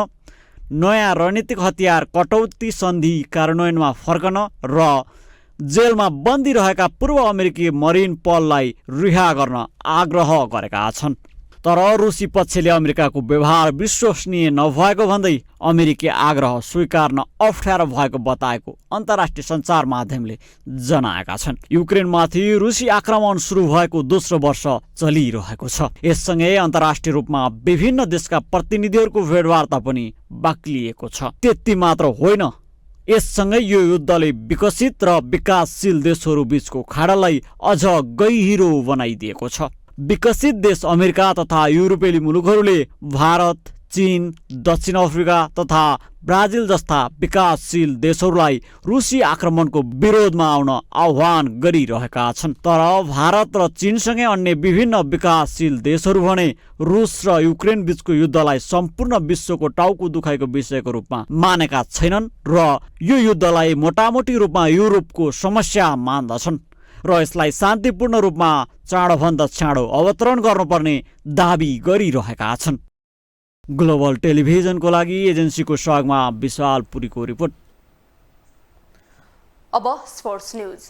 Speaker 19: नयाँ रणनीतिक हतियार कटौती सन्धि कार्यान्वयनमा फर्कन र जेलमा बन्दी रहेका पूर्व अमेरिकी मरिन पललाई रिहा गर्न आग्रह गरेका छन्। तर रुसी पक्षले अमेरिकाको व्यवहार विश्वसनीय नभएको भन्दै अमेरिकी आग्रह स्वीकार्न अप्ठ्यारो भएको बताएको अन्तर्राष्ट्रिय सञ्चार माध्यमले जनाएका छन्। युक्रेनमाथि रुसी आक्रमण सुरु भएको दोस्रो वर्ष चलिरहेको छ। यससँगै अन्तर्राष्ट्रिय रूपमा विभिन्न देशका प्रतिनिधिहरूको भेटवार्ता पनि बाक्लिएको छ। त्यति मात्र होइन, यससँगै यो युद्धले विकसित र विकासशील देशहरू बीचको खाडालाई अझ गहिरो बनाइदिएको छ। विकसित देश अमेरिका तथा युरोपेली मुलुकहरूले भारत, चीन, दक्षिण अफ्रिका तथा ब्राजिल जस्ता विकासशील देशहरूलाई रुसी आक्रमणको विरोधमा आउन आह्वान गरिरहेका छन्। तर भारत र चीनसँगै अन्य विभिन्न विकासशील देशहरू भने रुस र युक्रेन बीचको युद्धलाई सम्पूर्ण विश्वको टाउको दुखाइको विषयको रूपमा मानेका छैनन् र यो युद्धलाई मोटामोटी रूपमा युरोपको समस्या मान्दछन् र यसलाई शान्तिपूर्ण रूपमा चाँडोभन्दा चाँडो अवतरण गर्नुपर्ने दाबी गरिरहेका छन्। ग्लोबल टेलिभिजनको लागि एजेन्सीको सहयोगमा विशाल पुरीको रिपोर्ट।
Speaker 1: अब स्पोर्ट्स न्यूज।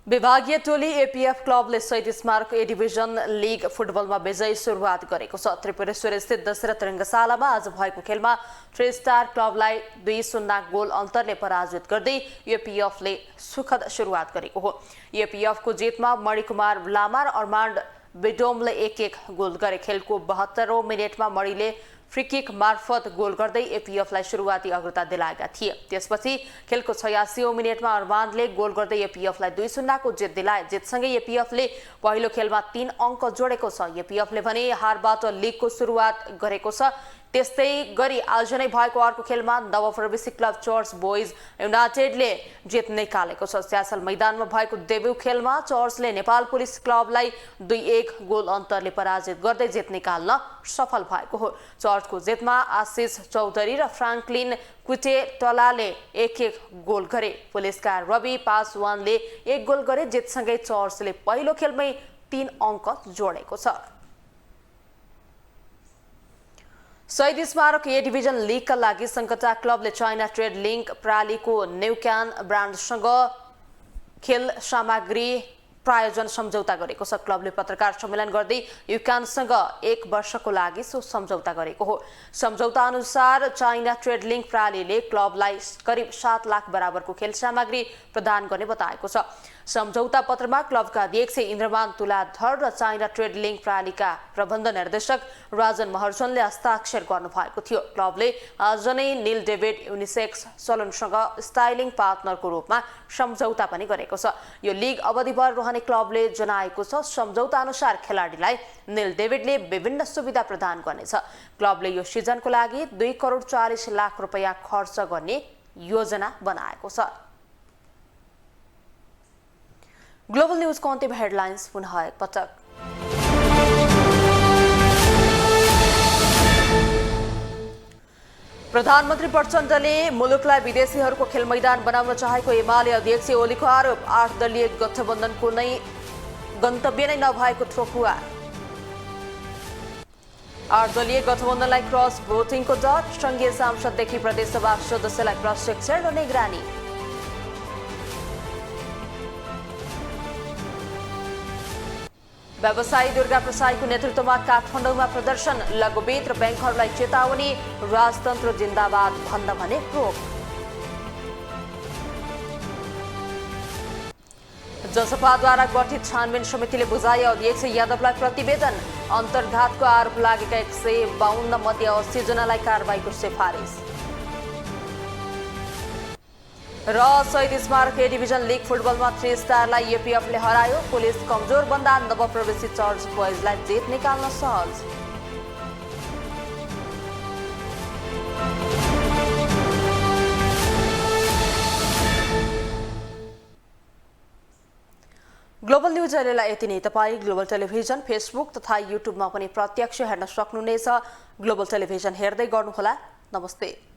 Speaker 1: विभागीय टोली एपीएफ क्लबले शहीद स्मारक ए डिभिजन लिग फुटबलमा विजयी सुरुवात गरेको छ। त्रिपुरेश्वर स्थित दशरथ रङ्गशालामा आज भएको खेलमा थ्री स्टार क्लबलाई 2-0 गोल अन्तरले पराजित गर्दै एपीएफले सुखद सुरुवात गरेको हो। एपीएफको जितमा मणिकुमार लामा र अर्मान्ड बिडोमले 1-1 गोल गरे। खेलको 72औं मिनेटमा मणिले फ्रीकिक मार्फत गोल गर्दै एपीएफलाई सुरुवाती अग्रता दिलाएका थिए। त्यसपछि खेलको 86औं मिनेटमा अर्मान्डले गोल गर्दै एपीएफलाई 2-0 को जित दिलाए। जितसँगै एपीएफले पहिलो खेलमा 3 अङ्क जोडेको छ। एपीएफले भने हारबाट लिगको सुरुवात गरेको छ। त्यस्तै गरी आज नै भएको अर्को खेलमा नवप्रवेशी क्लब चर्च बोइज युनाइटेडले जित निकालेको छ। स्यासल मैदानमा भएको डेब्यू खेलमा चर्चले नेपाल पुलिस क्लबलाई 2-1 गोल अन्तरले पराजित गर्दै जित निकाल्न सफल भएको हो। चर्चको जितमा आशिष चौधरी र फ्राङ्कलिन कुटे टलाले 1-1 गोल गरे। पुलिसका रवि पासवानले 1 गोल गरे। जितसँगै चर्चले पहिलो खेलमै 3 अङ्क जोडेको छ। शहीद स्मारक ए डिभिजन लिगका लागि सङ्कटा क्लबले चाइना ट्रेड लिङ्क प्रालीको न्युक्यान ब्रान्डसँग खेल सामग्री प्रायोजन सम्झौता गरेको छ। क्लबले पत्रकार सम्मेलन गर्दै युक्यानसँग 1 वर्षको लागि सो सम्झौता गरेको हो। सम्झौता अनुसार चाइना ट्रेड लिङ्क प्रालीले क्लबलाई करिब 7 लाख बराबरको खेल सामग्री प्रदान गर्ने बताएको छ। सम्झौता पत्रमा क्लबका अध्यक्ष इन्द्रमान तुलाधर र चाइना ट्रेड लिङ्क प्रालीका प्रबन्ध निर्देशक राजन महर्जनले हस्ताक्षर गर्नुभएको थियो। क्लबले आज नै नील डेभिड युनिसेक्स सलुनसँग स्टाइलिङ पार्टनरको रूपमा सम्झौता पनि गरेको छ। यो लिग अवधिभर रहने क्लबले जनाएको छ। सम्झौता अनुसार खेलाडीलाई नील डेभिडले विभिन्न सुविधा प्रदान गर्नेछ। क्लबले यो सिजनको लागि 2 करोड 40 लाख रुपैयाँ खर्च गर्ने योजना बनाएको छ। ग्लोबल न्यूजको अन्तिम हेडलाइन्स पुनः एकपटक। प्रधानमन्त्री प्रचण्डले मुलुकलाई विदेशीहरूको खेल मैदान बनाउन चाहेको एमाले अध्यक्ष ओलीको आरोप। 8 दलीय गठबन्धनको नै गन्तव्य नै नभएको ठोकुवा। 8 दलीय गठबन्धनलाई क्रस भोटिङको डर। सङ्घीय सांसददेखि प्रदेशसभा सदस्यलाई प्रशिक्षण र निगरानी। व्यवसायी दुर्गा प्रसाईको नेतृत्वमा काठमाडौँमा प्रदर्शन। लघुवित्त र ब्याङ्कहरूलाई चेतावनी। राजतन्त्र जिन्दाबाद भन्न भने रोक। जसपाद्वारा गठित छानबिन समितिले बुझाए अध्यक्ष यादवलाई प्रतिवेदन। अन्तर्घातको आरोप लागेका 152 मध्ये 80 जनालाई कारबाहीको सिफारिस। र शहीद स्मारक ए डिभिजन लिग फुटबलमा 3 स्टारलाई एपीएफले हरायो। पुलिस कमजोर बन्दा नवप्रवेशी चर्च बोइजलाई जित निकाल्न सहज। ग्लोबल न्यूज अहिलेलाई यति नै। तपाईँ ग्लोबल टेलिभिजन फेसबुक तथा युट्युबमा पनि प्रत्यक्ष हेर्न सक्नुहुनेछ। ग्लोबल टेलिभिजन हेर्दै गर्नुहोला। नमस्ते।